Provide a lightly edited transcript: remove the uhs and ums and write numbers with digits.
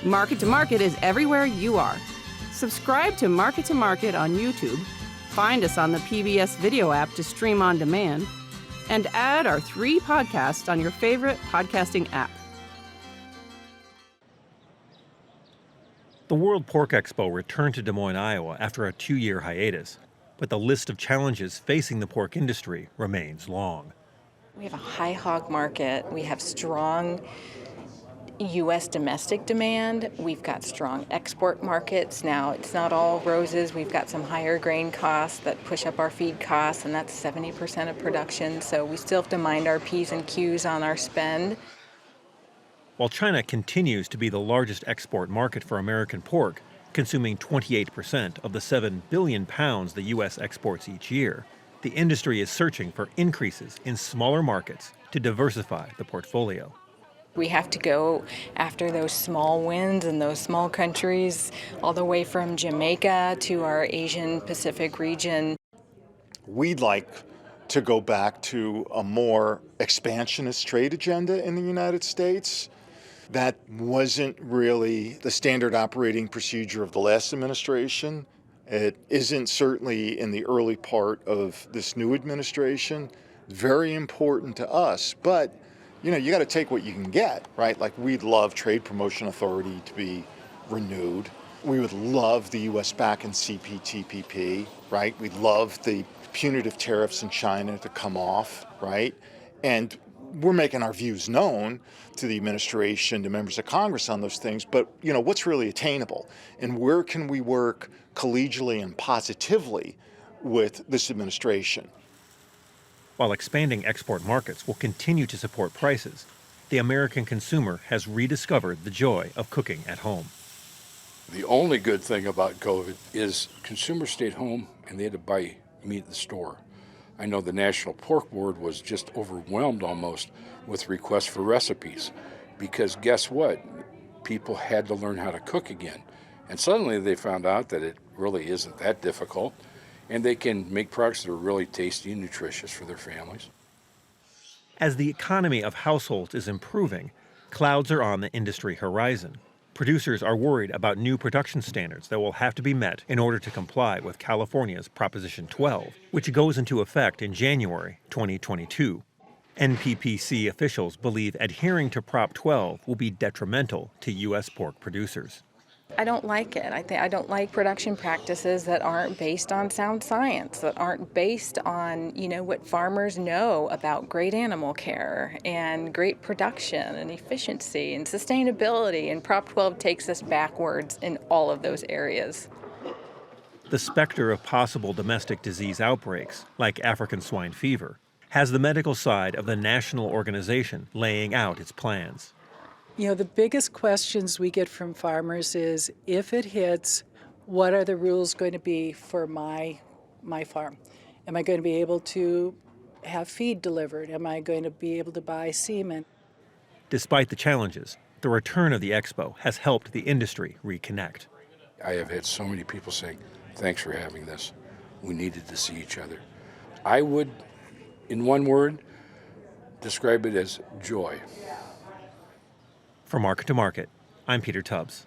Market to Market is everywhere you are. Subscribe to Market on YouTube, find us on the PBS video app to stream on demand, and add our 3 podcasts on your favorite podcasting app. The World Pork Expo returned to Des Moines, Iowa after a 2-year hiatus, but the list of challenges facing the pork industry remains long. We have a high hog market. We have strong U.S. domestic demand. We've got strong export markets. Now, it's not all roses. We've got some higher grain costs that push up our feed costs, and that's 70% of production. So we still have to mind our P's and Q's on our spend. While China continues to be the largest export market for American pork, consuming 28% of the 7 billion pounds the U.S. exports each year, the industry is searching for increases in smaller markets to diversify the portfolio. We have to go after those small wins in those small countries, all the way from Jamaica to our Asian Pacific region. We'd like to go back to a more expansionist trade agenda in the United States. That wasn't really the standard operating procedure of the last administration. It isn't certainly in the early part of this new administration. Very important to us, but you got to take what you can get, right? Like, we'd love Trade Promotion Authority to be renewed. We would love the U.S. back in CPTPP, right? We'd love the punitive tariffs in China to come off, right? And we're making our views known to the administration, to members of Congress on those things, but what's really attainable? And where can we work collegially and positively with this administration? While expanding export markets will continue to support prices, the American consumer has rediscovered the joy of cooking at home. The only good thing about COVID is consumers stayed home and they had to buy meat at the store. I know the National Pork Board was just overwhelmed almost with requests for recipes, because guess what? People had to learn how to cook again. And suddenly they found out that it really isn't that difficult, and they can make products that are really tasty and nutritious for their families. As the economy of households is improving, clouds are on the industry horizon. Producers are worried about new production standards that will have to be met in order to comply with California's Proposition 12, which goes into effect in January 2022. NPPC officials believe adhering to Prop 12 will be detrimental to U.S. pork producers. I don't like it. I don't like production practices that aren't based on sound science, that aren't based on, what farmers know about great animal care and great production and efficiency and sustainability. And Prop 12 takes us backwards in all of those areas. The specter of possible domestic disease outbreaks, like African swine fever, has the medical side of the national organization laying out its plans. The biggest questions we get from farmers is, if it hits, what are the rules going to be for my farm? Am I going to be able to have feed delivered? Am I going to be able to buy semen? Despite the challenges, the return of the Expo has helped the industry reconnect. I have had so many people saying, thanks for having this. We needed to see each other. I would, in one word, describe it as joy. For Market to Market, I'm Peter Tubbs.